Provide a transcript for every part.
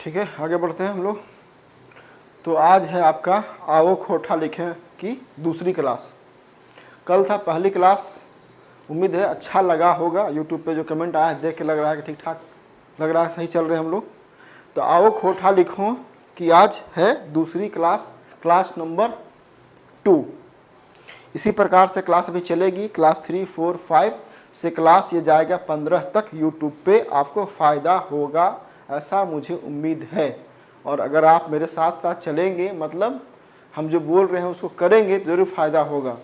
ठीक है, आगे बढ़ते हैं हम लोग। तो आज है आपका आओ खोटा लिखें की दूसरी क्लास। कल था पहली क्लास, उम्मीद है अच्छा लगा होगा। यूट्यूब पे जो कमेंट आया है देख के लग रहा है कि ठीक ठाक लग रहा है, सही चल रहे हैं हम लोग। तो आओ खोटा लिखो कि आज है दूसरी क्लास, क्लास नंबर 2। इसी प्रकार से क्लास अभी चलेगी, क्लास 3, 4, 5 से क्लास ये जाएगा 15 तक। यूट्यूब पे आपको फ़ायदा होगा ऐसा मुझे उम्मीद है। और अगर आप मेरे साथ साथ चलेंगे, मतलब हम जो बोल रहे हैं उसको करेंगे तो ज़रूर फ़ायदा होगा।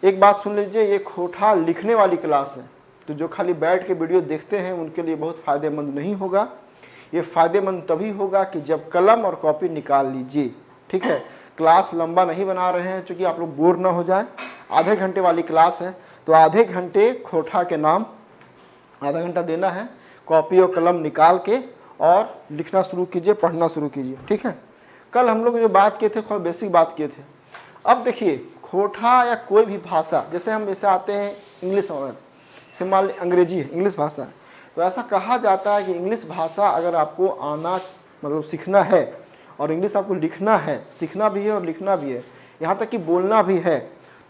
एक बात सुन लीजिए, ये खोटा लिखने वाली क्लास है, तो जो खाली बैठ के वीडियो देखते हैं उनके लिए बहुत फ़ायदेमंद नहीं होगा। ये फ़ायदेमंद तभी होगा कि जब कलम और कॉपी निकाल लीजिए। ठीक है, क्लास लंबा नहीं बना रहे हैं क्योंकि आप लोग बोर ना हो जाए। आधे घंटे वाली क्लास है, तो आधे घंटे खोटा के नाम आधा घंटा देना है। कॉपी और कलम निकाल के और लिखना शुरू कीजिए, पढ़ना शुरू कीजिए। ठीक है, कल हम लोग जो बात किए थे थोड़ा बेसिक बात किए थे। अब देखिए, खोटा या कोई भी भाषा, जैसे हम जैसे आते हैं इंग्लिश में, जैसे मान ली अंग्रेजी है, इंग्लिश भाषा है, तो ऐसा कहा जाता है कि इंग्लिश भाषा अगर आपको आना मतलब सीखना है और इंग्लिश आपको लिखना है, सीखना भी है और लिखना भी है, यहाँ तक कि बोलना भी है,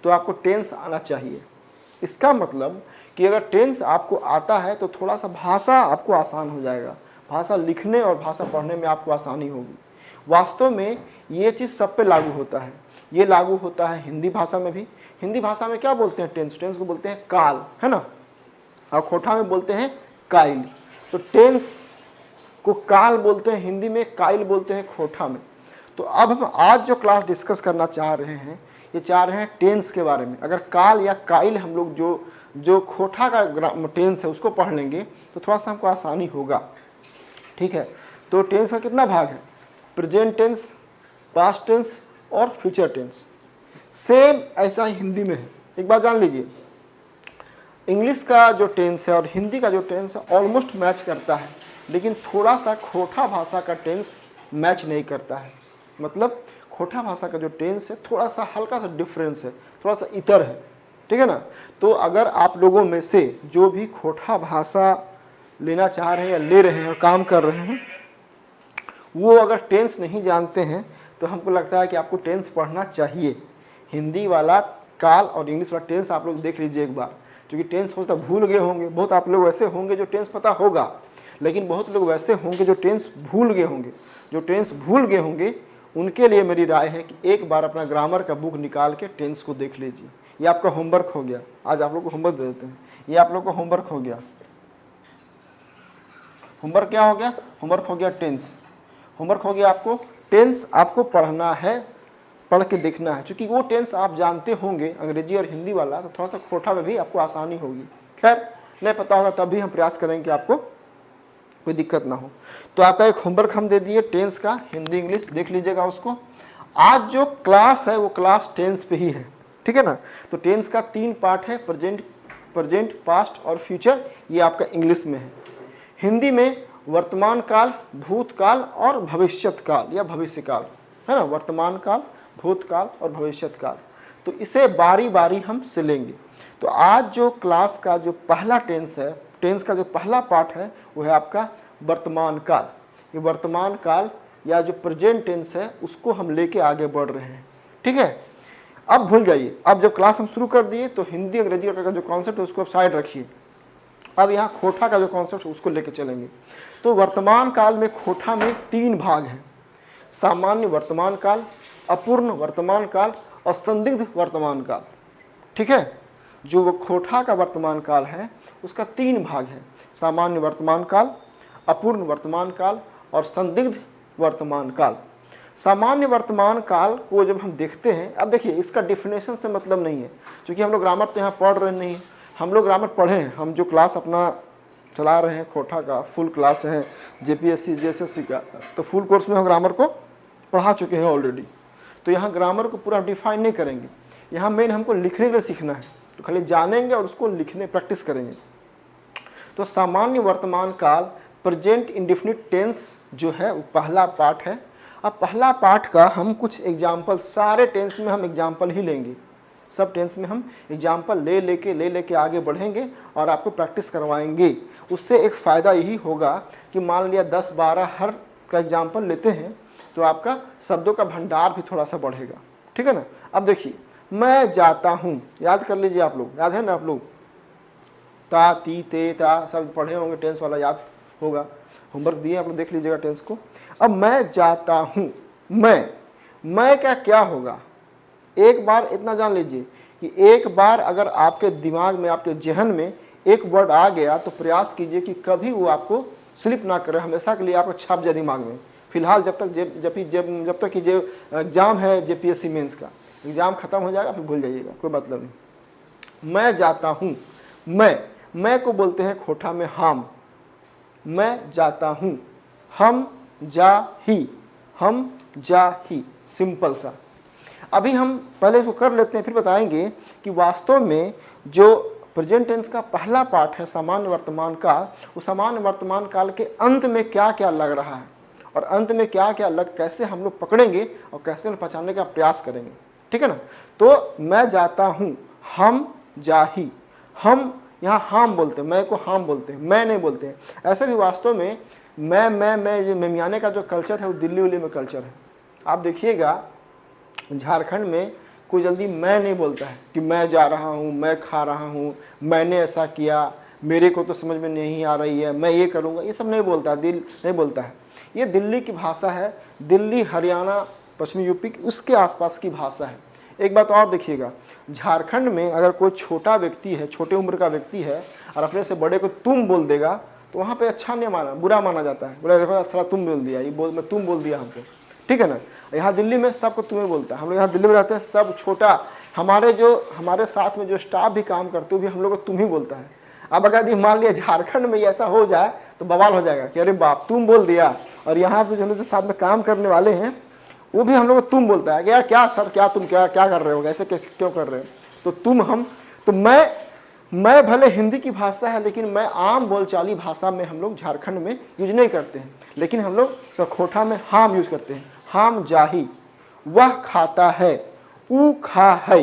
तो आपको टेंस आना चाहिए। इसका मतलब कि अगर टेंस आपको आता है तो थोड़ा सा भाषा आपको आसान हो जाएगा, भाषा लिखने और भाषा पढ़ने में आपको आसानी होगी। वास्तव में ये चीज़ सब पे लागू होता है। ये लागू होता है हिंदी भाषा में भी। हिंदी भाषा में क्या बोलते हैं? टेंस, टेंस को बोलते हैं काल, है ना, और खोटा में बोलते हैं काइल। तो टेंस को काल बोलते हैं हिंदी में, काइल बोलते हैं खोटा में। तो अब हम आज जो क्लास डिस्कस करना चाह रहे हैं, ये चाह रहे हैं टेंस के बारे में। अगर काल या काइल हम लोग जो खोटा का टेंस है उसको पढ़ लेंगे तो थोड़ा सा हमको आसानी होगा। ठीक है, तो टेंस का कितना भाग है? प्रेजेंट टेंस, पास्ट टेंस और फ्यूचर टेंस। सेम ऐसा ही हिंदी में है। एक बात जान लीजिए, इंग्लिश का जो टेंस है और हिंदी का जो टेंस है ऑलमोस्ट मैच करता है, लेकिन थोड़ा सा खोटा भाषा का टेंस मैच नहीं करता है। मतलब खोटा भाषा का जो टेंस है थोड़ा सा हल्का सा डिफरेंस है, थोड़ा सा इतर है। ठीक है ना। तो अगर आप लोगों में से जो भी खोटा भाषा लेना चाह रहे हैं या ले रहे हैं और काम कर रहे हैं, वो अगर टेंस नहीं जानते हैं तो हमको लगता है कि आपको टेंस पढ़ना चाहिए। हिंदी वाला काल और इंग्लिश वाला टेंस आप लोग देख लीजिए एक बार, क्योंकि टेंस हो सकता भूल गए होंगे। बहुत आप लोग वैसे होंगे जो टेंस पता होगा, लेकिन बहुत लोग वैसे होंगे जो टेंस भूल गए होंगे। जो टेंस भूल गए होंगे उनके लिए मेरी राय है कि एक बार अपना ग्रामर का बुक निकाल के टेंस को देख लीजिए। ये आपका होमवर्क हो गया, आज आप लोग को होमवर्क दे देते हैं। ये आप लोग का होमवर्क हो गया। होमवर्क क्या हो गया? होमवर्क हो गया टेंस। होमवर्क हो गया आपको टेंस आपको पढ़ना है, पढ़ के देखना है। क्योंकि वो टेंस आप जानते होंगे अंग्रेजी और हिंदी वाला, तो थोड़ा सा खोटा में भी आपको आसानी होगी। खैर नहीं पता होगा तब भी हम प्रयास करेंगे कि आपको कोई दिक्कत ना हो। तो आपका एक होमवर्क हम दे दिए टेंस का, हिंदी इंग्लिश देख लीजिएगा उसको। आज जो क्लास है वो क्लास टेंस पे ही है। ठीक है ना। तो टेंस का 3 पार्ट है, प्रेजेंट, पास्ट और फ्यूचर। ये आपका इंग्लिश में है। हिंदी में वर्तमान काल, भूतकाल और भविष्यत काल या भविष्य काल, है ना। वर्तमान काल, भूतकाल और भविष्यत काल। तो इसे बारी बारी हम से लेंगे। तो आज जो क्लास का जो पहला टेंस है, टेंस का जो पहला पार्ट है वो है आपका वर्तमान काल। ये वर्तमान काल या जो प्रेजेंट टेंस है उसको हम लेके आगे बढ़ रहे हैं। ठीक है। अब भूल जाइए, अब जब क्लास हम शुरू कर दिए तो हिंदी अंग्रेजी का जो कॉन्सेप्ट है उसको आप साइड रखिए। अब यहाँ खोटा का जो कॉन्सेप्ट है उसको लेके चलेंगे। तो वर्तमान काल में खोटा में 3 भाग हैं, सामान्य वर्तमान काल, अपूर्ण वर्तमान काल और संदिग्ध वर्तमान काल। ठीक है। जो वो खोटा का वर्तमान काल है उसका 3 भाग है, सामान्य वर्तमान काल, अपूर्ण वर्तमान काल और संदिग्ध वर्तमान काल। सामान्य वर्तमान काल को जब हम देखते हैं, अब देखिए इसका डिफिनेशन से मतलब नहीं है, क्योंकि हम लोग ग्रामर तो यहाँ पढ़ रहे नहीं हैं। हम लोग ग्रामर पढ़े हैं, हम जो क्लास अपना चला रहे हैं खोटा का फुल क्लास है जेपीएससी जेएसएससी का, तो फुल कोर्स में हम ग्रामर को पढ़ा चुके हैं ऑलरेडी। तो यहाँ ग्रामर को पूरा डिफाइन नहीं करेंगे, यहाँ मेन हमको लिखने के लिए सीखना है। तो खाली जानेंगे और उसको लिखने प्रैक्टिस करेंगे। तो सामान्य वर्तमान काल प्रेजेंट इंडेफिनिट टेंस जो है वो पहला पार्ट है। अब पहला पार्ट का हम कुछ एग्जाम्पल, सारे टेंस में हम एग्जाम्पल ही लेंगे, सब टेंस में हम एग्जाम्पल ले लेके आगे बढ़ेंगे और आपको प्रैक्टिस करवाएंगे। उससे एक फ़ायदा यही होगा कि मान लिया 10-12 हर का एग्जाम्पल लेते हैं तो आपका शब्दों का भंडार भी थोड़ा सा बढ़ेगा, ठीक है ना। अब देखिए, मैं जाता हूँ, याद कर लीजिए आप लोग, याद है ना आप लोग, ता ती ते ता सब पढ़े होंगे, टेंस वाला याद होगा, होमवर्क दिए आप लोग देख लीजिएगा टेंस को। अब मैं जाता हूँ, मैं का क्या होगा, एक बार इतना जान लीजिए कि एक बार अगर आपके दिमाग में, आपके जहन में एक वर्ड आ गया तो प्रयास कीजिए कि कभी वो आपको स्लिप ना करे, हमेशा के लिए आपको छप जाए दिमाग में। फिलहाल जब तक कि जो एग्जाम है जेपीएससी मेंस का एग्जाम खत्म हो जाएगा फिर भूल जाइएगा, कोई मतलब नहीं। मैं जाता हूँ, मैं को बोलते हैं खोटा में हाम, मैं जाता हूँ, हम जा ही, सिंपल सा। अभी हम पहले इसको कर लेते हैं, फिर बताएंगे कि वास्तव में जो प्रेजेंट टेंस का पहला पार्ट है सामान्य वर्तमान काल, उस सामान्य वर्तमान काल के अंत में क्या क्या लग रहा है और अंत में क्या क्या लग, कैसे हम लोग पकड़ेंगे और कैसे हम पहचानने का प्रयास करेंगे, ठीक है ना। तो मैं जाता हूँ, हम जा ही, हम यहाँ हाम बोलते हैं, मैं को हाम बोलते हैं, मैं नहीं बोलते हैं। ऐसे भी वास्तव में मैं जो मेमियाने का जो कल्चर है वो दिल्ली उल्ली में कल्चर है। आप देखिएगा झारखंड में कोई जल्दी मैं नहीं बोलता है कि मैं जा रहा हूँ, मैं खा रहा हूँ, मैंने ऐसा किया, मेरे को तो समझ में नहीं आ रही है, मैं ये करूँगा, ये सब नहीं बोलता है, दिल नहीं बोलता है। ये दिल्ली की भाषा है, दिल्ली हरियाणा पश्चिमी यूपी उसके आसपास की भाषा है। एक बात और देखिएगा, झारखंड में अगर कोई छोटा व्यक्ति है, छोटे उम्र का व्यक्ति है और अपने से बड़े को तुम बोल देगा तो वहाँ पे अच्छा नहीं माना, बुरा माना जाता है, बोला देखो थोड़ा तुम बोल दिया, ये बोल मैं तुम बोल दिया हमको, ठीक है ना। यहाँ दिल्ली में सबको तुम्हें बोलता है, हम लोग यहाँ दिल्ली में रहते हैं, सब छोटा, हमारे साथ में जो स्टाफ भी काम करते हो भी हम लोग को तुम ही बोलता है। अब अगर मान लिया झारखंड में ऐसा हो जाए तो बवाल हो जाएगा कि अरे बाप तुम बोल दिया, और यहाँ पे जो साथ में काम करने वाले हैं वो भी हम लोग को तुम बोलता है कि यार क्या सर, क्या तुम क्या कर रहे हो, ऐसे क्यों कर रहे हो, तो तुम हम, तो मैं भले हिंदी की भाषा है लेकिन मैं आम बोलचाली भाषा में हम लोग झारखंड में यूज नहीं करते हैं, लेकिन हम लोग खोटा में हाम यूज करते हैं। हाम जाही, वह खाता है, ऊ खा है।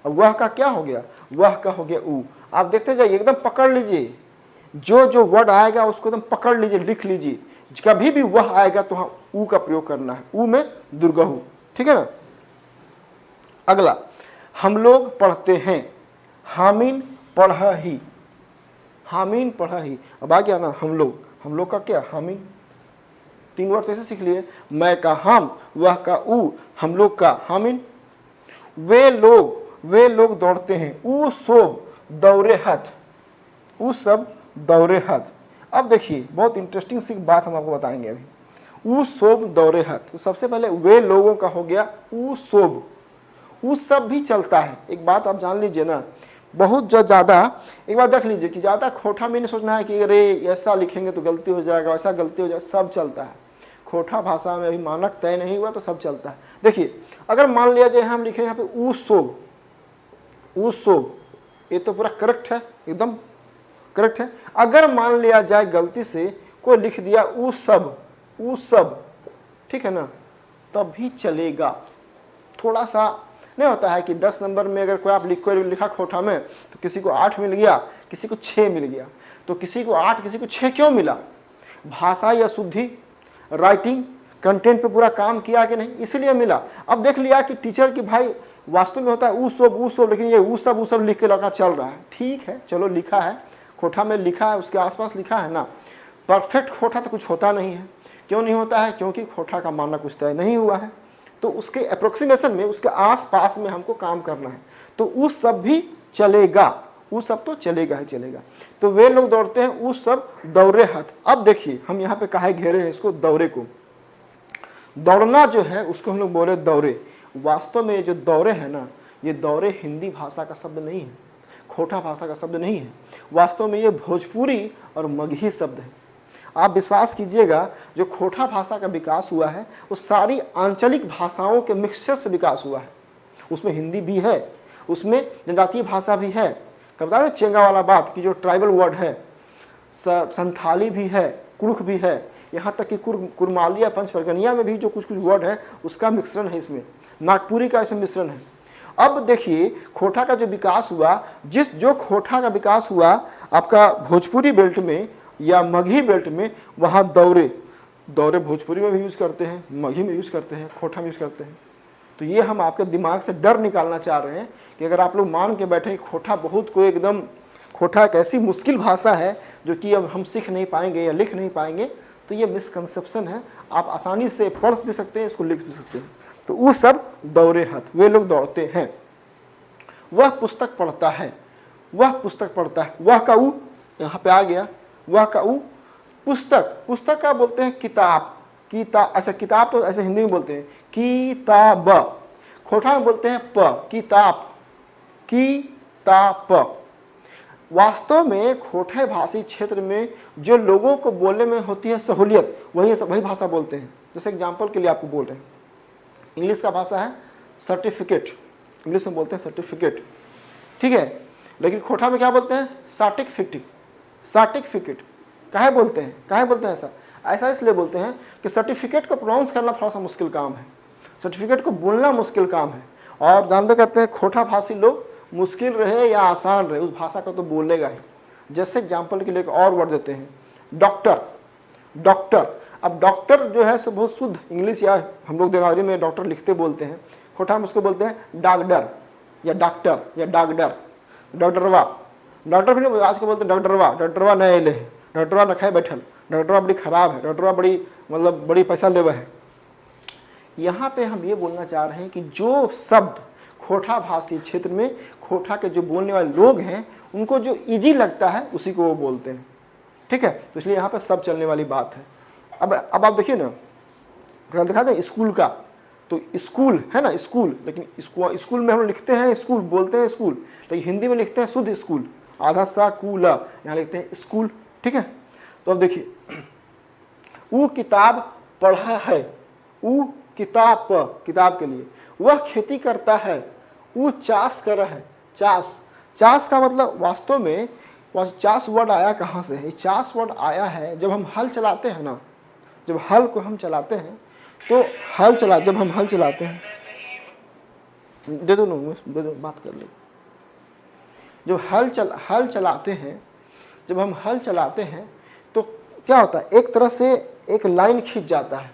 अब वह का क्या हो गया, वह का हो गया ऊ। आप देखते जाइए, एकदम पकड़ लीजिए, जो वर्ड आएगा उसको एकदम पकड़ लीजिए, लिख लीजिए, कभी भी वह आएगा तो हाँ ऊ का प्रयोग करना है, ऊ में दुर्गहु, ठीक है ना। अगला, हम लोग पढ़ते हैं, हामिन पढ़ ही, हामिन पढ़ ही। अब आ गया ना हम लोग का क्या, हामिन, तीन वर्ड ऐसे सीख लिए, मैं का हम, वह का ऊ, हम लोग का हामिन। वे लोग दौड़ते हैं, ऊ सोब दौरे हथ, ऊ सब दौरे हथ। अब देखिए बहुत इंटरेस्टिंग सी बात हम आपको बताएंगे अभी, ऊ सोब दौरे हथ। तो सबसे पहले वे लोगों का हो गया ऊ सोब, ऊ सब भी चलता है। एक बात आप जान लीजिए ना, बहुत जो ज़्यादा, एक बार देख लीजिए कि ज़्यादा खोटा में नहीं सोचना है कि अरे ऐसा लिखेंगे तो गलती हो जाएगा, वैसा गलती हो जाएगा, सब चलता है। खोटा भाषा में अभी मानक तय नहीं हुआ तो सब चलता है। देखिए अगर मान लिया जाए हम लिखे यहाँ पे ऊ सोब, ये तो पूरा करेक्ट है, एकदम करेक्ट है। अगर मान लिया जाए गलती से कोई लिख दिया ऊ सब, ठीक है ना, तब भी चलेगा। थोड़ा सा नहीं होता है कि 10 नंबर में अगर कोई आप लिखा खोटा में तो किसी को 8 मिल गया, किसी को 6 मिल गया, तो किसी को 8 किसी को 6 क्यों मिला, भाषा या शुद्धि, राइटिंग, कंटेंट पे पूरा काम किया कि नहीं, इसलिए मिला। अब देख लिया कि टीचर की भाई वास्तव में होता है ऊ सब, लेकिन ये ऊ सब लिख के लगा चल रहा है, ठीक है चलो लिखा है, खोटा में लिखा है, उसके आसपास लिखा है ना। परफेक्ट खोटा तो कुछ होता नहीं है, क्यों नहीं होता है, क्योंकि खोटा का मानना कुछ तय नहीं हुआ है, तो उसके अप्रोक्सीमेशन में, उसके आसपास में हमको काम करना है। तो ऊ सब भी चलेगा, ऊ सब तो चलेगा ही चलेगा। तो वे लोग दौड़ते हैं, ऊ सब दौरे हथ। अब देखिए हम यहाँ पे काहे घेरे हैं इसको, दौरे को, दौड़ना जो है उसको हम लोग बोले दौरे। वास्तव में ये जो दौरे है ना, ये दौरे हिंदी भाषा का शब्द नहीं है, खोटा भाषा का शब्द नहीं है, वास्तव में ये भोजपुरी और मगही शब्द है। आप विश्वास कीजिएगा जो खोटा भाषा का विकास हुआ है वो सारी आंचलिक भाषाओं के मिक्सचर से विकास हुआ है। उसमें हिंदी भी है, उसमें जनजातीय भाषा भी है, कब बता दें चेंगा वाला बात कि जो ट्राइबल वर्ड है, संथाली भी है, कुरुख भी है, यहाँ तक कि कुरमालिया पंचपरगनिया में भी जो कुछ वर्ड है उसका मिश्रण है, इसमें नागपुरी का इसमें मिश्रण है। अब देखिए खोटा का जो विकास हुआ, जो खोटा का विकास हुआ आपका भोजपुरी बेल्ट में या मगही बेल्ट में, वहाँ दौरे, दौरे भोजपुरी में भी यूज़ करते हैं, मगही में यूज़ करते हैं, खोटा में यूज़ करते हैं। तो ये हम आपके दिमाग से डर निकालना चाह रहे हैं कि अगर आप लोग मान के बैठे खोटा बहुत कोई एकदम, खोटा एक ऐसी मुश्किल भाषा है जो कि अब हम सीख नहीं पाएंगे या लिख नहीं पाएंगे, तो ये मिसकंसेप्शन है। आप आसानी से पढ़ भी सकते हैं, इसको लिख भी सकते हैं। तो वो सब दौरे हथ, वे लोग दौड़ते हैं। वह पुस्तक पढ़ता है, वह पुस्तक पढ़ता है, वह का ऊ यहाँ पे आ गया, वह का ऊ पुस्तक, पुस्तक का बोलते हैं किताब, ऐसा किताब तो ऐसे हिंदी में बोलते हैं किताब, खोटा में बोलते हैं प, किताब, किताब। वास्तव में खोटे भाषी क्षेत्र में जो लोगों को बोलने में होती है सहूलियत, वही भाषा बोलते हैं। जैसे एग्जाम्पल के लिए आपको बोल रहे हैं, इंग्लिश का भाषा है सर्टिफिकेट, इंग्लिश में बोलते हैं सर्टिफिकेट, ठीक है। लेकिन खोटा में क्या बोलते हैं? Certificate, certificate. काहे बोलते हैं ऐसा इसलिए बोलते हैं कि सर्टिफिकेट को प्रोनाउंस करना थोड़ा सा मुश्किल काम है, सर्टिफिकेट को बोलना मुश्किल काम है। और जानते करते हैं खोटा भाषी लोग मुश्किल रहे या आसान रहे उस भाषा को तो बोलेगा ही। जैसे एग्जाम्पल के लिए एक और वर्ड देते हैं, डॉक्टर, डॉक्टर। अब डॉक्टर जो है सो बहुत शुद्ध इंग्लिश, या हम लोग देवनागरी में डॉक्टर लिखते बोलते हैं, खोटा में उसको बोलते हैं डागडर या डॉक्टर या डागडर, डॉक्टरवा। डॉक्टर भी आज के बोलते हैं डॉक्टरवा, डॉक्टरवा नए अले है, डॉक्टरवा नखाए बैठल, डॉक्टरवा बड़ी खराब है, डॉक्टरवा बड़ी मतलब बड़ी पैसा लेवा है। यहाँ पे हम ये बोलना चाह रहे हैं कि जो शब्द खोटा भाषी क्षेत्र में खोटा के जो बोलने वाले लोग हैं उनको जो इजी लगता है उसी को वो बोलते हैं, ठीक है। तो इसलिए यहाँ पे सब चलने वाली बात है। अब आप देखिए ना, दिखा दें स्कूल का, तो स्कूल है ना स्कूल, लेकिन स्कूल में हम लिखते हैं स्कूल, बोलते हैं स्कूल, लेकिन हिंदी में लिखते हैं शुद्ध स्कूल, आधा सा कूला, यहाँ लिखते हैं स्कूल, ठीक है। तो अब देखिए, वो किताब पढ़ा है, वो किताब, किताब के लिए, वह खेती करता है, वो चाष कर है, चाष, चाष का मतलब वास्तव में चाष वर्ड आया कहाँ से है? चाष वर्ड आया है जब हम हल चलाते हैं ना, जब हल को हम चलाते हैं तो जब हम हल चलाते हैं, दे दो ना, बात कर ले। जब हल चलाते हैं, जब हम हल चलाते हैं तो क्या होता है? एक तरह से एक लाइन खींच जाता है,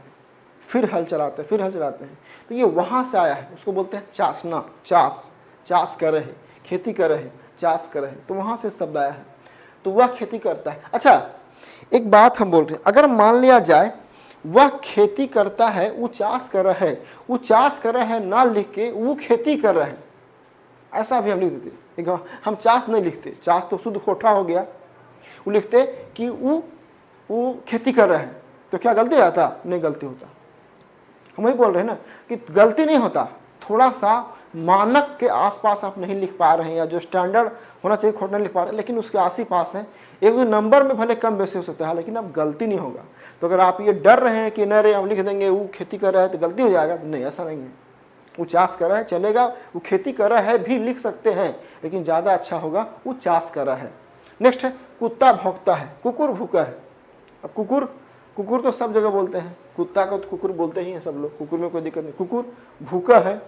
फिर हल चलाते हैं, तो ये वहाँ से आया है, उसको बोलते हैं चाषना, चाष कर रहे, खेती कर रहे, चाष कर रहे, तो वहाँ से शब्द आया है। तो वह खेती करता है। अच्छा, एक बात हम बोल रहे हैं, अगर मान लिया जाए वह खेती करता है, वो चाष कर रहा है, वो चाष कर रहा है ना लिख के वो खेती कर रहा है, ऐसा भी हम लिख देते। हम चाष नहीं लिखते, चाष तो शुद्ध खोटा हो गया, वो लिखते कि वो खेती कर रहा है, तो क्या गलती आता? नहीं गलती होता। हम वही बोल रहे हैं ना कि गलती नहीं होता, थोड़ा सा मानक के आसपास आप नहीं लिख पा रहे हैं, या जो स्टैंडर्ड होना चाहिए खोटा नहीं लिख पा रहे हैं, लेकिन उसके आस ही पास है। एक दो नंबर में भले कम बेसी हो सकता है, लेकिन अब गलती नहीं होगा। तो अगर आप ये डर रहे हैं कि नहीं रे हम लिख देंगे वो खेती कर रहा है तो गलती हो जाएगा, तो नहीं, ऐसा नहीं है। वो चाष कर रहा है चलेगा, वो खेती कर रहा है भी लिख सकते हैं, लेकिन ज़्यादा अच्छा होगा वो चाष कर रहा है। नेक्स्ट है कुत्ता भौंकता है, कुकुर भूखा है। अब कुकुर तो सब जगह बोलते हैं, कुत्ता को तो कुकुर बोलते ही हैं सब लोग, कुकुर में कोई दिक्कत नहीं। कुकुर भूखा है।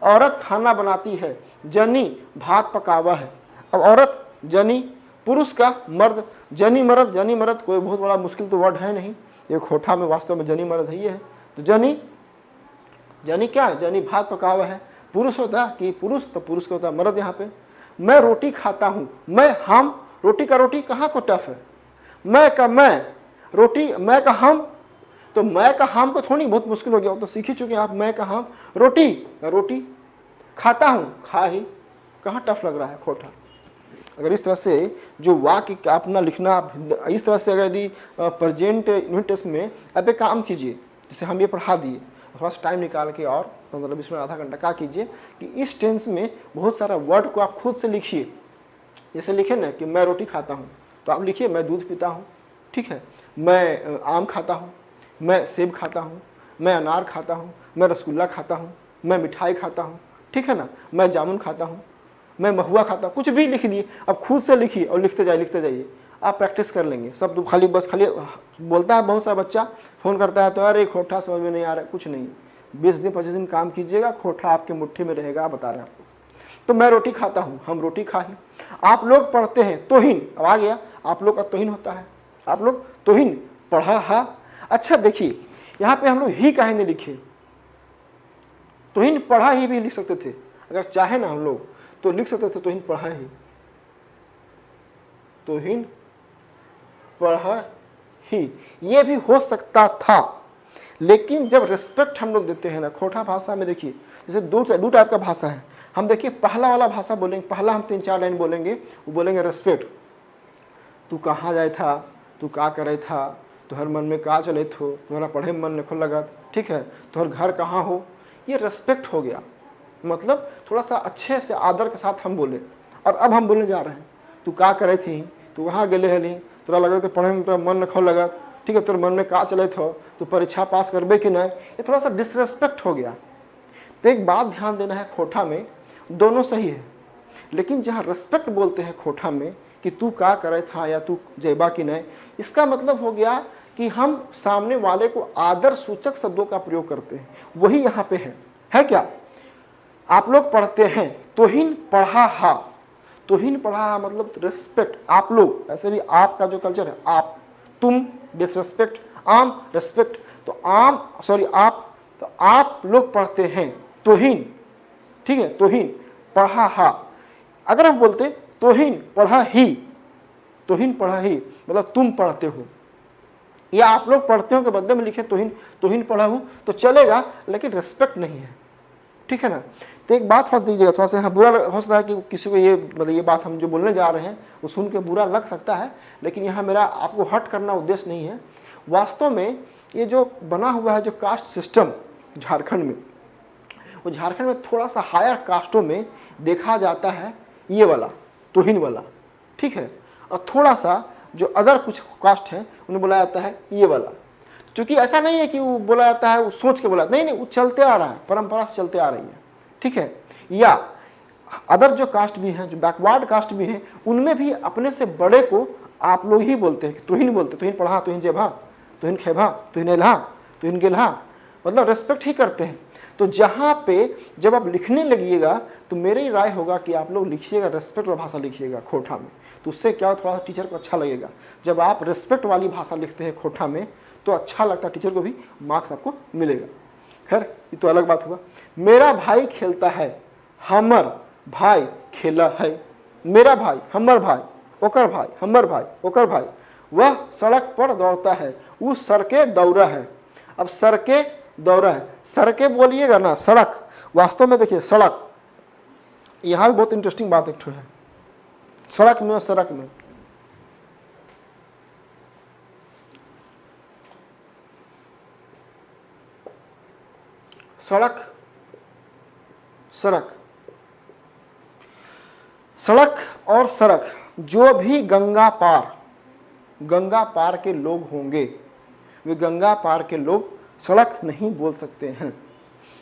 औरत खाना बनाती है, जनी भात पकावा है। अब औरत जनी, पुरुष का मर्द, जनी मर्द कोई बहुत बड़ा मुश्किल तो वर्ड है नहीं, ये खोटा में वास्तव में जनी मर्द है, ये है। तो जनी क्या है? जनी भात पकावा है। पुरुष होता कि पुरुष, तो पुरुष का होता मर्द। यहाँ पे मैं रोटी खाता हूँ, हम, रोटी का रोटी कहाँ को टफ है? मैं रोटी, मैं का हम, तो मैं का हम को थोड़ी बहुत मुश्किल हो गया, तो सीख ही चुके हैं आप। मैं का हम, रोटी खाता हूँ, खा ही, कहाँ टफ लग रहा है? खोटा। अगर इस तरह से जो वाक्य अपना लिखना, इस तरह से अगर यदि प्रेजेंट यूनिट में अब एक काम कीजिए, जैसे हम ये पढ़ा दिए, थोड़ा सा टाइम निकाल के और 15-20 मिनट आधा घंटा क्या कीजिए कि इस टेंस में बहुत सारा वर्ड को आप खुद से लिखिए। जैसे लिखे ना कि मैं रोटी खाता हूँ, तो आप लिखिए मैं दूध पीता हूँ, ठीक है, मैं आम खाता हूँ, मैं सेब खाता हूँ, मैं अनार खाता हूँ, मैं रसगुल्ला खाता हूँ, मैं मिठाई खाता हूँ, ठीक है ना, मैं जामुन खाता हूँ, मैं महुआ खाता हूँ, कुछ भी लिख दिए। अब खुद से लिखिए और लिखते जाइए, आप प्रैक्टिस कर लेंगे सब। तो खाली बोलता है बहुत सारा बच्चा, फ़ोन करता है तो अरे खोटा समझ में नहीं आ रहा है, कुछ नहीं, 20 दिन 25 दिन काम कीजिएगा, खोटा आपके मुट्ठी में रहेगा, बता रहे हैं आपको। तो मैं रोटी खाता हूँ, हम रोटी खा ही। आप लोग पढ़ते हैं तोहिन, अब आ गया, आप लोग का तोहिन होता है, आप लोग तोहिन पढ़ा हा। अच्छा देखिए, यहाँ पे हम लोग ही काहे नहीं लिखे, तुहिन पढ़ा ही भी लिख सकते थे, अगर चाहे ना हम लोग तो लिख सकते थे तुहिन पढ़ा ही, तुहिन पढ़ा ही, ये भी हो सकता था। लेकिन जब रिस्पेक्ट हम लोग देते हैं ना खोटा भाषा में, देखिए जैसे दो टाइप का भाषा है, हम देखिए पहला वाला भाषा बोलेंगे, पहला हम 3-4 लाइन बोलेंगे, वो बोलेंगे रिस्पेक्ट, तू कहाँ जाए था, तू का करे था, तुहर मन में का चले थो, तुम्हारा पढ़े में मन नहीं लगा, ठीक है, तुहर घर कहाँ हो, ये रेस्पेक्ट हो गया। मतलब थोड़ा सा अच्छे से आदर के साथ हम बोले। और अब हम बोलने जा रहे हैं, तू का करे थी, तू वहाँ गले हली, तोरा लगा कि पढ़े में तोरा मन नहीं लगा, ठीक है, तोर मन में का चले थो, तू परीक्षा पास करबे कि नहीं, ये थोड़ा सा डिसरेस्पेक्ट हो गया। तो एक बात ध्यान देना है, खोटा में दोनों सही है, लेकिन जहाँ रेस्पेक्ट बोलते हैं खोटा में कि तू का करे था या तू जेबा कि नहीं, इसका मतलब हो गया कि हम सामने वाले को आदर सूचक शब्दों का प्रयोग करते हैं, वही यहाँ पे है क्या। आप लोग पढ़ते हैं तुहिन पढ़ा हा, तुहिन पढ़ा हा मतलब रिस्पेक्ट, आप लोग, ऐसे भी आपका जो कल्चर है, आप, तुम डिसरिस्पेक्ट, आम रिस्पेक्ट, तो आप लोग पढ़ते हैं तुहिन, ठीक है, तुहिन पढ़ा हा। अगर हम बोलते तुहिन पढ़ा ही, तुहिन पढ़ा ही मतलब तुम पढ़ते हो, या आप लोग पढ़ते हो के बदले में लिखे तुहिन पढ़ा हूं तो चलेगा, लेकिन रिस्पेक्ट नहीं है, ठीक है ना। तो एक बात थोड़ा दीजिएगा, थोड़ा सा बुरा हो सकता है कि किसी को ये मतलब ये बात हम जो बोलने जा रहे हैं वो सुन के बुरा लग सकता है, लेकिन यहाँ मेरा आपको हर्ट करना उद्देश्य नहीं है। वास्तव में ये जो बना हुआ है जो कास्ट सिस्टम झारखंड में, वो झारखंड में थोड़ा सा हायर कास्टों में देखा जाता है ये वाला तुहिन वाला, ठीक है, और थोड़ा सा जो अदर कुछ कास्ट है उन्हें बोला जाता है ये वाला। क्योंकि ऐसा नहीं है कि वो बोला जाता है वो सोच के बोला, नहीं, वो चलते आ रहा है, परंपरा से चलते आ रही है, ठीक है। या अदर जो कास्ट भी हैं, जो बैकवर्ड कास्ट भी हैं, उनमें भी अपने से बड़े को आप लोग ही बोलते हैं, तुहिन बोलते, तुहिन पढ़ा, तुहिन जेभा, तुहिन खेभा, तुहिन एल्हा, तुहिन गेल्हा, मतलब रेस्पेक्ट ही करते हैं। तो जहाँ पे जब आप लिखने लगिएगा तो मेरी राय होगा कि आप लोग लिखिएगा रेस्पेक्ट वाली भाषा लिखिएगा खोटा में, तो उससे क्या थोड़ा सा टीचर को अच्छा लगेगा। जब आप रेस्पेक्ट वाली भाषा लिखते हैं खोटा में तो अच्छा लगता है, टीचर को भी मार्क्स आपको मिलेगा। खैर ये तो अलग बात हुआ। मेरा भाई खेलता है, हमर भाई खेला है, मेरा भाई, हमर भाई, ओकर भाई, हमर भाई, ओकर भाई, वह सड़क पर दौड़ता है, वो सड़के दौड़ा है। अब सड़के दौड़ा है, सड़के बोलिएगा ना, सड़क, वास्तव में देखिए सड़क, यहाँ भी बहुत इंटरेस्टिंग बात एक है, सड़क में और सड़क में, सड़क, सड़क, सड़क और सड़क, जो भी गंगा पार के लोग होंगे वे गंगा पार के लोग सड़क नहीं बोल सकते हैं।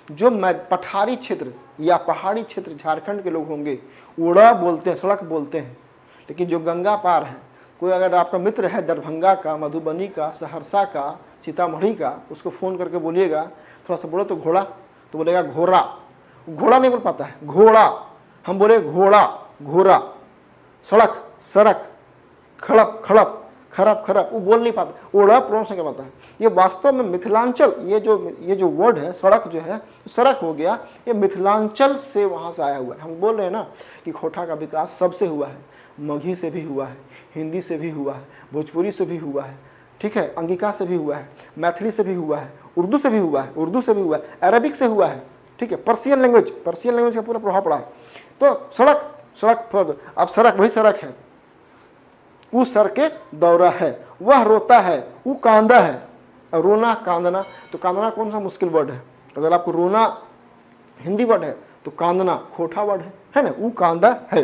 जो पठारी क्षेत्र या पहाड़ी क्षेत्र झारखंड के लोग होंगे उड़ा बोलते हैं, सड़क बोलते हैं। लेकिन जो गंगा पार है, कोई अगर आपका मित्र है दरभंगा का, मधुबनी का, सहरसा का, सीतामढ़ी का, उसको फ़ोन करके बोलिएगा थोड़ा सा बोलो तो घोड़ा, तो बोलेगा घोड़ा, घोड़ा नहीं बोल पाता है, घोड़ा, हम बोले घोड़ा, घोड़ा, सड़क, सड़क, खड़प, खड़प, खरप, खरप, वो बोल नहीं पाता, ओड़ा प्रोनाउंस नहीं कर पाता है। ये वास्तव में मिथिलांचल, ये जो वर्ड है सड़क जो है, सड़क हो गया, ये मिथिलांचल से वहाँ से आया हुआ है। हम बोल रहे हैं ना कि खोटा का विकास सबसे हुआ है, मगही से भी हुआ है, हिंदी से भी हुआ है, भोजपुरी से भी हुआ है, ठीक है, अंगिका से भी हुआ है, मैथिली से भी हुआ है, उर्दू से भी हुआ है, उर्दू से भी हुआ है, अरबिक से हुआ है, ठीक है, पर्शियन लैंग्वेज का पूरा प्रभाव पड़ा है। तो सड़क, सड़क, अब सड़क वही सड़क है, वो सर के दौरा है, वह रोता है, वो कांदा है। रोना, कांदना, तो कांदना कौन सा मुश्किल वर्ड है, अगर आपको रोना हिंदी वर्ड है तो कांदना खोटा वर्ड है ना, वो कांदा है।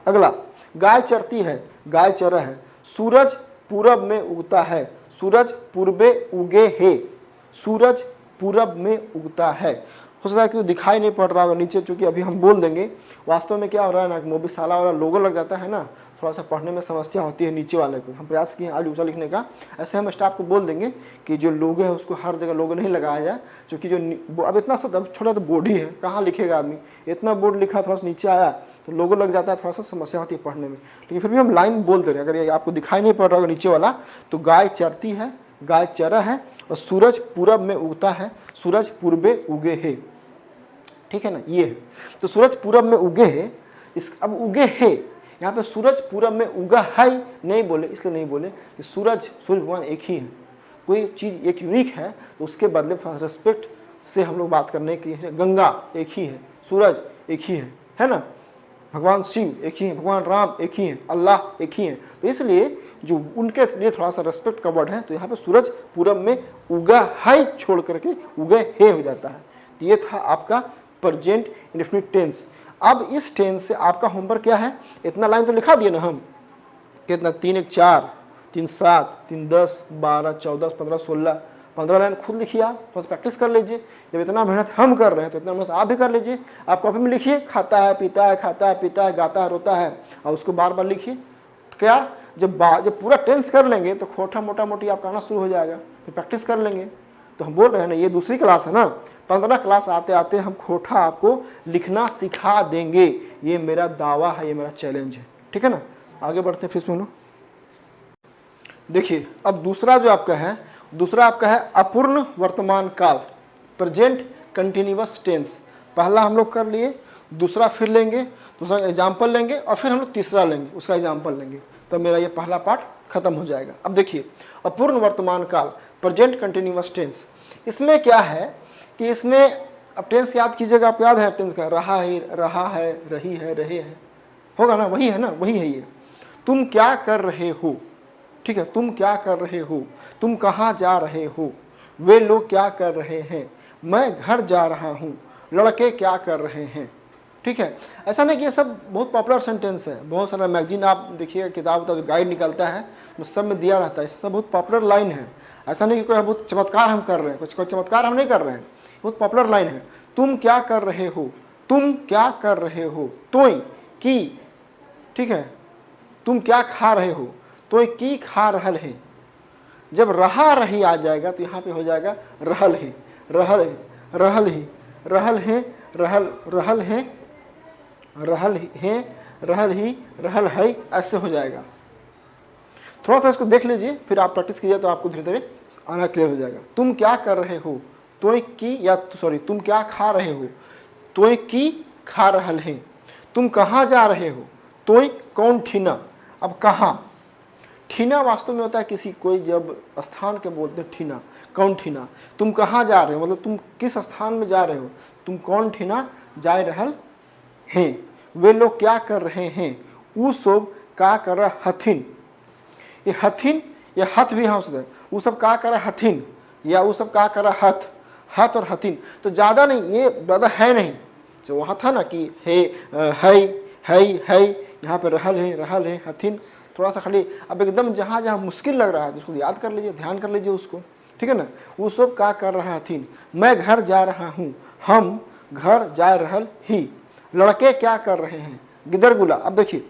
अगला, गाय चरती है, गाय चरा है, सूरज पूरब में उगता है, सूरज पूर्वे उगे है, सूरज पूरब में उगता है। हो सकता है कि वो दिखाई नहीं पड़ रहा होगा नीचे, चूंकि अभी हम बोल देंगे। वास्तव में क्या हो रहा है ना, मोबिसाला वाला लोगो लग जाता है ना, थोड़ा सा पढ़ने में समस्या होती है नीचे वाले को। हम प्रयास किए आज ऊँचा लिखने का, ऐसे हम स्टाफ को बोल देंगे कि जो लोगो है उसको हर जगह लोगो नहीं लगाया जाए, क्योंकि जो अब इतना सा छोटा तो बोर्ड ही है, कहाँ लिखेगा आदमी, इतना बोर्ड लिखा थोड़ा सा नीचे आया तो लोगो लग जाता है, थोड़ा सा समस्या होती है पढ़ने में। लेकिन फिर भी हम लाइन बोल दे रहे हैं। अगर ये आपको दिखाई नहीं पड़ रहा होगा नीचे वाला, तो गाय चरती है, गाय चरा है, और सूरज पूरब में उगता है, सूरज पूर्वे उगे है। ठीक है ना, ये है। तो सूरज पूरब में उगे है, अब उगे है यहाँ पे, सूरज पूरब में उगा है नहीं बोले, इसलिए नहीं बोले कि सूरज भगवान एक ही है, कोई चीज़ एक यूनिक है तो उसके बदले रेस्पेक्ट से हम लोग बात करने की है। गंगा एक ही है, सूरज एक ही है ना, भगवान शिव एक ही है, भगवान राम एक ही है, अल्लाह एक ही है। तो इसलिए जो उनके लिए थोड़ा सा रेस्पेक्ट का वर्ड है, तो यहाँ पे सूरज पूरब में उगा है छोड़ करके उगे है हो जाता है। तो ये था आपका प्रेजेंट इंडेफिनिट टेंस। अब इस टेंस से आपका होमवर्क क्या है, इतना लाइन तो लिखा दिए ना हम, कितना 3 1 4 3 7 3 10 12 14 15 16 15 लाइन खुद लिखिए, आप तो प्रैक्टिस कर लीजिए। जब इतना मेहनत हम कर रहे हैं तो इतना मेहनत आप भी कर लीजिए। आप कॉपी में लिखिए, खाता है पीता है, खाता है पीता है, गाता है रोता है, और उसको बार बार लिखिए। तो क्या जब पूरा टेंस कर लेंगे तो खोटा मोटा मोटी आपका आना शुरू हो जाएगा, तो प्रैक्टिस कर लेंगे। तो हम बोल रहे हैं ना, ये दूसरी क्लास है ना, 15 क्लास आते आते हम खोटा आपको लिखना सिखा देंगे, ये मेरा दावा है, ये मेरा चैलेंज है। ठीक है ना, आगे बढ़ते हैं फिर सुनो। देखिए अब दूसरा जो आपका है, दूसरा आपका है अपूर्ण वर्तमान काल, प्रेजेंट कंटिन्यूअस टेंस। पहला हम लोग कर लिए, दूसरा फिर लेंगे, दूसरा एग्जाम्पल लेंगे, और फिर हम लोग तीसरा लेंगे, उसका एग्जाम्पल लेंगे, तब मेरा ये पहला पार्ट खत्म हो जाएगा। अब देखिए अपूर्ण वर्तमान काल, प्रेजेंट कंटिन्यूअस टेंस, इसमें क्या है कि इसमें अब टेंस याद कीजिएगा, आप याद है टेंस का, रहा है, रही है, रहे हैं, होगा ना, वही है ना, वही है ये। तुम क्या कर रहे हो, ठीक है, तुम क्या कर रहे हो, तुम कहाँ जा रहे हो, वे लोग क्या कर रहे हैं, मैं घर जा रहा हूँ, लड़के क्या कर रहे हैं। ठीक है, ऐसा नहीं कि ये सब बहुत पॉपुलर सेंटेंस है, बहुत सारा मैगजीन आप देखिए, किताब का जो गाइड निकलता है वो सब में दिया रहता है, ये सब बहुत पॉपुलर लाइन है। ऐसा नहीं कि कोई बहुत चमत्कार हम कर रहे हैं, कोई चमत्कार हम नहीं कर रहे हैं, बहुत पॉपुलर लाइन है। तुम क्या कर रहे हो, तुम क्या कर रहे हो, तोय की, ठीक है, तुम क्या खा रहे हो, तो की खा रहल है। जब रहा रही आ जाएगा तो यहाँ पे हो जाएगा रहल है, रहल है, रहल ही, रहल है, रहल, रहल है, रहल है, रहल ही, रहल है, ऐसे हो जाएगा। थोड़ा सा इसको देख लीजिए, फिर आप प्रैक्टिस कीजिए तो आपको धीरे धीरे आना क्लियर हो जाएगा। तुम क्या कर रहे हो, तो की, या सॉरी, तुम क्या खा रहे हो, तो की खा रहल है। तुम कहाँ जा रहे हो, तो कौन ठीना। अब कहाँ, ठीना वास्तव में होता है किसी, कोई जब स्थान के बोलते हैं ठीना, कौन ठीना। तुम कहाँ जा रहे हो मतलब तुम किस स्थान में जा रहे हो, तुम कौन ठीना जा रहल हैं। वे लोग क्या कर रहे हैं, उ सब का कर रहा हथिन। ये हथिन, ये हथ भी हो सकता है, वो सब का कर रहा हथिन, या वो सब का कर रहा हथ, हथ और हथिन। तो ज़्यादा नहीं, ये ज़्यादा है नहीं, जो वहाँ था ना कि है, यहाँ पे रहल है, हथिन, थोड़ा सा खाली अब एकदम जहाँ जहाँ मुश्किल लग रहा है उसको याद कर लीजिए, ध्यान कर लीजिए उसको। ठीक है ना, वो सब का कर रहा हथिन। मैं घर जा रहा हूँ, हम घर जा रहल ही। लड़के क्या कर रहे हैं, गिदर गुला। अब देखिए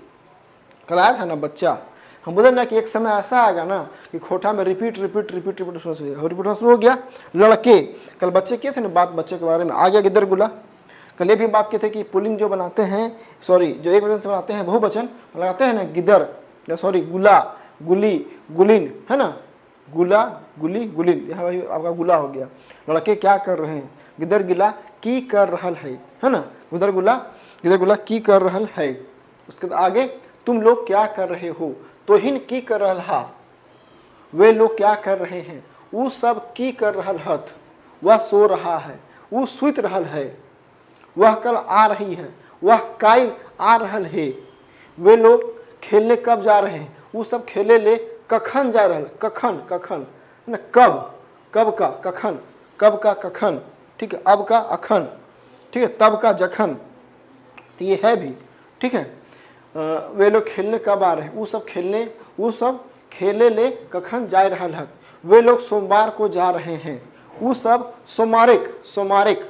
कल आया था ना बच्चा, हम बोले ना कि एक समय ऐसा आएगा ना कि खोटा में रिपीट शुरू हो गया। लड़के, कल बच्चे किए थे ना बात बच्चे के बारे में, आ गया गिदर गुला। कल ये भी बात किए थे कि पुलिंग जो बनाते हैं, सॉरी जो एक वचन से बनाते हैं बहुवचन लगाते हैं ना, गिदर, सॉरी गुला, गुली, गुलिन, है ना, गुला, गुली, गुलिन, यहाँ भाई आपका गुला हो गया। लड़के क्या कर रहे हैं, गिदर गिला की कर रहल है ना, गिदर गुला की कर रहल है। उसके बाद आगे, तुम लोग क्या कर रहे हो, तो हिन की कर रहल हा। वे लोग क्या कर रहे हैं, वो सब की कर रहल हथ। वह सो रहा है, वो सुत रहल है। वह कल आ रही है, वह काल आ रहल है। वे लोग खेलने कब जा रहे हैं, वो सब खेले ले कखन जा रहल, कखन, कखन ना, कब, कब का कखन, कब का कखन, ठीक है, अब का अखन, ठीक है, तब का जखन, तो ये है भी। ठीक है, वे लोग खेलने कब आ रहे हैं, वो सब खेले ले कखन जा रहल है। वे लोग सोमवार को जा रहे हैं, वो सब सोमारिक।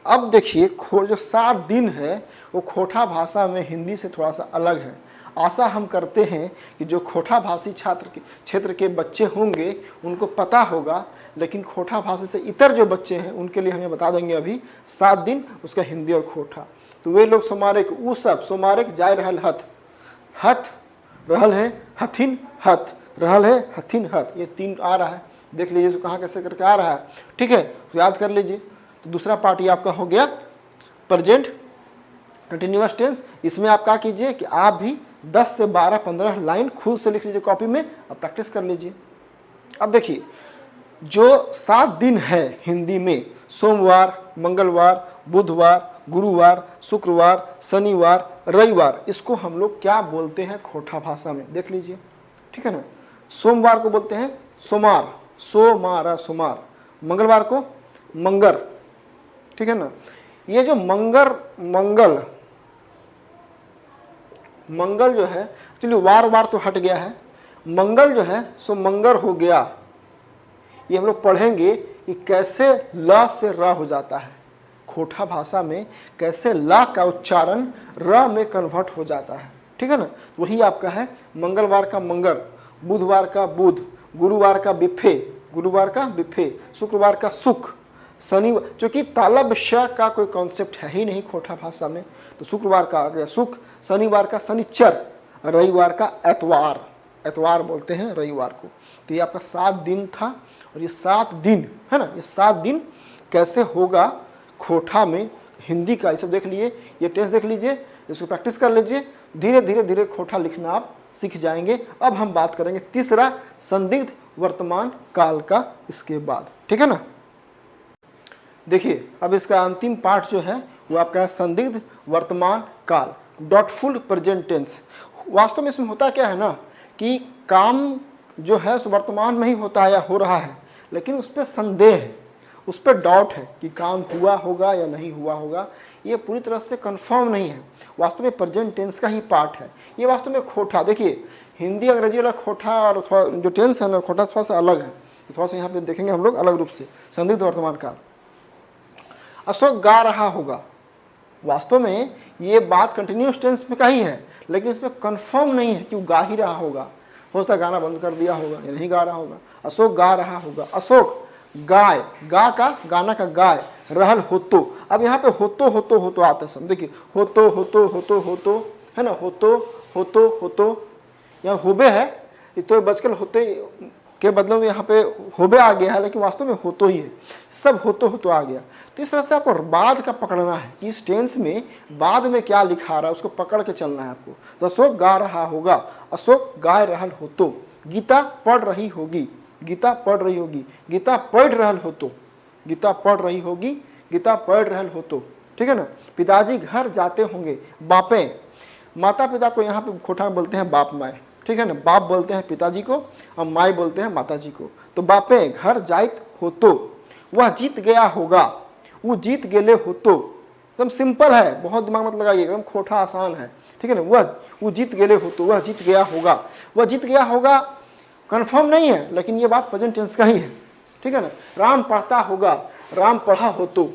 अब देखिए जो 7 दिन है वो खोटा भाषा में हिंदी से थोड़ा सा अलग है। आशा हम करते हैं कि जो खोटा भाषी क्षेत्र के बच्चे होंगे उनको पता होगा, लेकिन खोटा भाषा से इतर जो बच्चे हैं उनके लिए हमें बता देंगे अभी 7 दिन उसका हिंदी और खोटा। तो वे लोग सोमारिक, वो सब सोमारिक जाय रहल हथ, हथ रहल है, हथिन हथ, रहल है, हथिन हथ, ये 3 आ रहा है, देख लीजिए इसको कहाँ कैसे करके आ रहा है, ठीक है, तो याद कर लीजिए। तो दूसरा पार्ट ये आपका हो गया प्रेजेंट कंटिन्यूअस टेंस। इसमें आप क्या कीजिए कि आप भी 10 से 12-15 लाइन खुद से लिख लीजिए कॉपी में, अब प्रैक्टिस कर लीजिए। अब देखिए जो 7 दिन है हिंदी में, सोमवार, मंगलवार, बुधवार, गुरुवार, शुक्रवार, शनिवार, रविवार, इसको हम लोग क्या बोलते हैं खोटा भाषा में, देख लीजिए, ठीक है ना। सोमवार को बोलते हैं सोमार, सोमारा सोमार। मंगलवार को मंगर, ठीक है ना। ये जो मंगल जो है, चलिए वार तो हट गया है, मंगल जो है सो मंगर हो गया। ये हम लोग पढ़ेंगे कि कैसे ल से र हो जाता है, खोटा भाषा में कैसे ला का उच्चारण र में कन्वर्ट हो जाता है, ठीक है ना। वही आपका है मंगलवार का मंगर, बुधवार का बुध, गुरुवार का बिफे, शुक्रवार का सुख, शनिवार, क्योंकि तालब श का कोई कॉन्सेप्ट है ही नहीं खोटा भाषा में, तो शुक्रवार का आ गया सुख, शनिवार का शनिचर, रविवार का एतवार बोलते हैं रविवार को। तो ये आपका 7 दिन था, और ये 7 दिन है ना, ये 7 दिन कैसे होगा खोटा में हिंदी का, ये सब देख लीजिए, ये टेस्ट देख लीजिए, इसको प्रैक्टिस कर लीजिए, धीरे धीरे खोटा लिखना आप सीख जाएंगे। अब हम बात करेंगे तीसरा संदिग्ध वर्तमान काल का इसके बाद, ठीक है ना। देखिए अब इसका अंतिम पार्ट जो है वो आपका है संदिग्ध वर्तमान काल, डॉटफुल प्रेजेंट टेंस। वास्तव में इसमें होता क्या है ना कि काम जो है सो वर्तमान में ही होता है या हो रहा है, लेकिन उस पर संदेह है, उस पर डाउट है कि काम हुआ होगा या नहीं हुआ होगा, ये पूरी तरह से कंफर्म नहीं है। वास्तव में प्रेजेंट टेंस का ही पार्ट है ये, वास्तव में खोटा। देखिए हिंदी अंग्रेजी वाला खोटा और थोड़ा जो टेंस है ना खोटा थोड़ा सा अलग है, थोड़ा सा यहाँ पे देखेंगे हम लोग अलग रूप से। संदिग्ध वर्तमान काल, अशोक गा रहा होगा, वास्तव में ये बात कंटिन्यूअस टेंस में का ही है, लेकिन इसमें कंफर्म नहीं है कि वो गा ही रहा होगा, हो सकता है गाना बंद कर दिया होगा या नहीं गा रहा होगा। अशोक गा रहा होगा, अशोक गाय, गा का गाना का गाय, रहल होतो। अब यहाँ पे होतो आता है, देखिए होतो है ना, होतो यहाँ होबे है, तो बचकल होते के बदले में यहाँ पे होबे आ गया है, लेकिन वास्तव में होतो ही है, सब होतो आ गया। तो इस तरह से आपको बाद का पकड़ना है कि इस टेंस में बाद में क्या लिखा रहा है, उसको पकड़ के चलना है आपको। तो अशोक गा रहा होगा, अशोक गाय रहल होतो, गीता पढ़ रही होगी, गीता पढ़ रही होगी, गीता पढ़ रहल होतो, गीता पढ़ रही होगी, गीता पढ़ रहल होतो, ठीक है ना। पिताजी घर जाते होंगे, बापें, माता पिता को यहाँ पे खोटा में बोलते हैं बाप माए, ठीक है ना। बाप बोलते हैं पिताजी को और माए बोलते हैं माताजी को। तो बापें घर जाइत होतो, वह जीत गया होगा, वो जीत गेले होतो। एकदम सिंपल है, बहुत दिमाग मत लगाइए, एकदम खोटा आसान है, ठीक है ना। वो जीत गेले होतो, वह जीत गया होगा, वह जीत गया होगा कंफर्म नहीं है, लेकिन ये बात प्रेजेंट टेंस का ही है, ठीक है ना। राम पढ़ता होगा, राम पढ़ा होतो,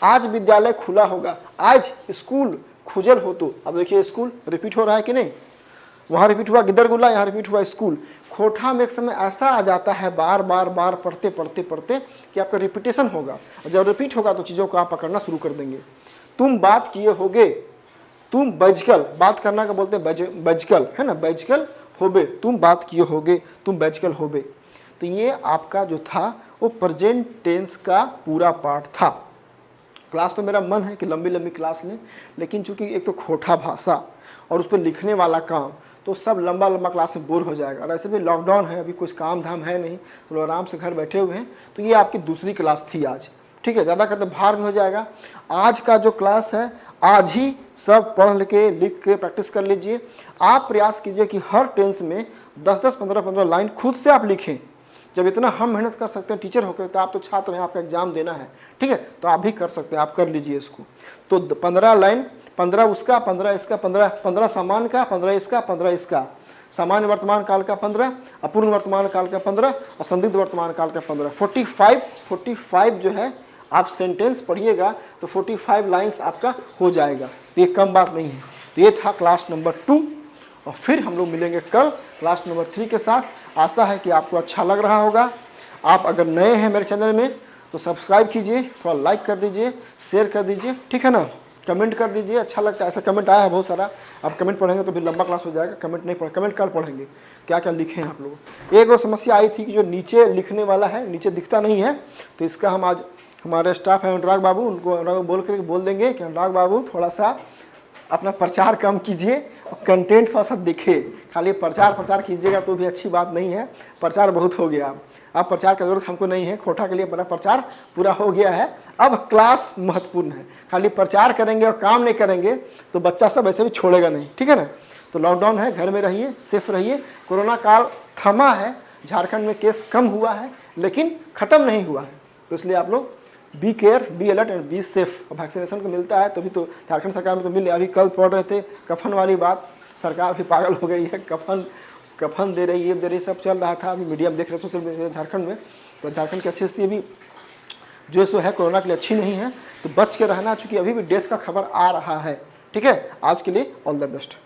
आज विद्यालय खुला होगा, आज स्कूल खुजल होतो। अब देखिए स्कूल रिपीट हो रहा है कि नहीं, वहाँ रिपीट हुआ गिद्दरगुल्ला, यहाँ रिपीट हुआ स्कूल। खोटा में एक समय ऐसा आ जाता है बार बार पढ़ते कि आपका रिपीटेशन होगा, और जब रिपीट होगा तो चीज़ों को आप पकड़ना शुरू कर देंगे। तुम बात किए होगे, तुम बैजकल, बात करना का बोलते हैं बैजकल है ना, बैजकल होबे, तुम बात किए होगे, तुम बैजकल होबे। तो ये आपका जो था वो प्रेजेंट टेंस का पूरा पार्ट था। क्लास तो मेरा मन है कि लंबी क्लास लें, लेकिन चूंकि एक तो खोटा भाषा और उस पर लिखने वाला काम, तो सब लंबा क्लास में बोर हो जाएगा। और ऐसे भी लॉकडाउन है, अभी कुछ काम धाम है नहीं, तो लोग आराम से घर बैठे हुए हैं। तो ये आपकी दूसरी क्लास थी आज, ठीक है। ज़्यादा करते भार भी हो जाएगा। आज का जो क्लास है आज ही सब पढ़ के लिख के प्रैक्टिस कर लीजिए। आप प्रयास कीजिए कि हर टेंस में 10-10, 15-15 लाइन खुद से आप लिखें। जब इतना हम मेहनत कर सकते हैं टीचर होकर, तो आप तो छात्र हैं, आपका एग्जाम देना है, ठीक है, तो आप भी कर सकते हैं, आप कर लीजिए इसको। तो 15 लाइन, 15 उसका, 15 इसका, 15 सामान्य का, 15 इसका, 15 इसका, सामान्य वर्तमान काल का 15, अपूर्ण वर्तमान काल का 15 और संदिग्ध वर्तमान काल का 15। 45 जो है आप सेंटेंस पढ़िएगा तो 45 लाइन्स आपका हो जाएगा, तो ये कम बात नहीं है। तो ये था क्लास नंबर 2, और फिर हम लोग मिलेंगे कल क्लास नंबर 3 के साथ। आशा है कि आपको अच्छा लग रहा होगा। आप अगर नए हैं मेरे चैनल में तो सब्सक्राइब कीजिए, थोड़ा लाइक कर दीजिए, शेयर कर दीजिए, ठीक है ना। कमेंट कर दीजिए, अच्छा लगता है। ऐसा कमेंट आया है बहुत सारा, आप कमेंट पढ़ेंगे तो फिर लंबा क्लास हो जाएगा। कमेंट नहीं पढ़, कमेंट कल पढ़ेंगे क्या क्या लिखे हैं आप लोग। एक और समस्या आई थी कि जो नीचे लिखने वाला है नीचे दिखता नहीं है, तो इसका हम आज हमारे स्टाफ है अनुराग बाबू, उनको अनुराग बोल देंगे कि अनुराग बाबू थोड़ा सा अपना प्रचार कम कीजिए और कंटेंट थोड़ा सा दिखे। खाली प्रचार कीजिएगा तो भी अच्छी बात नहीं है, प्रचार बहुत हो गया। अब प्रचार की जरूरत हमको नहीं है, खोटा के लिए बड़ा प्रचार पूरा हो गया है। अब क्लास महत्वपूर्ण है, खाली प्रचार करेंगे और काम नहीं करेंगे तो बच्चा सब ऐसे भी छोड़ेगा नहीं, ठीक है ना। तो लॉकडाउन है, घर में रहिए, सेफ रहिए। कोरोना काल थमा है, झारखंड में केस कम हुआ है लेकिन ख़त्म नहीं हुआ है, तो इसलिए आप लोग be care, be alert and be safe. Vaccination को मिलता है तो भी तो झारखंड सरकार में तो मिल। अभी कल पढ़ रहे थे कफन वाली बात, सरकार भी पागल हो गई है, कफन दे रही है, दे रही, सब चल रहा था। अभी मीडिया में देख रहे थे सोशल मीडिया झारखंड में, तो झारखंड की अच्छी स्थिति अभी जो सो है कोरोना के लिए अच्छी नहीं है, तो बच के रहना, चूँकि अभी भी डेथ का खबर आ रहा है। ठीक है, आज के लिए ऑल द बेस्ट।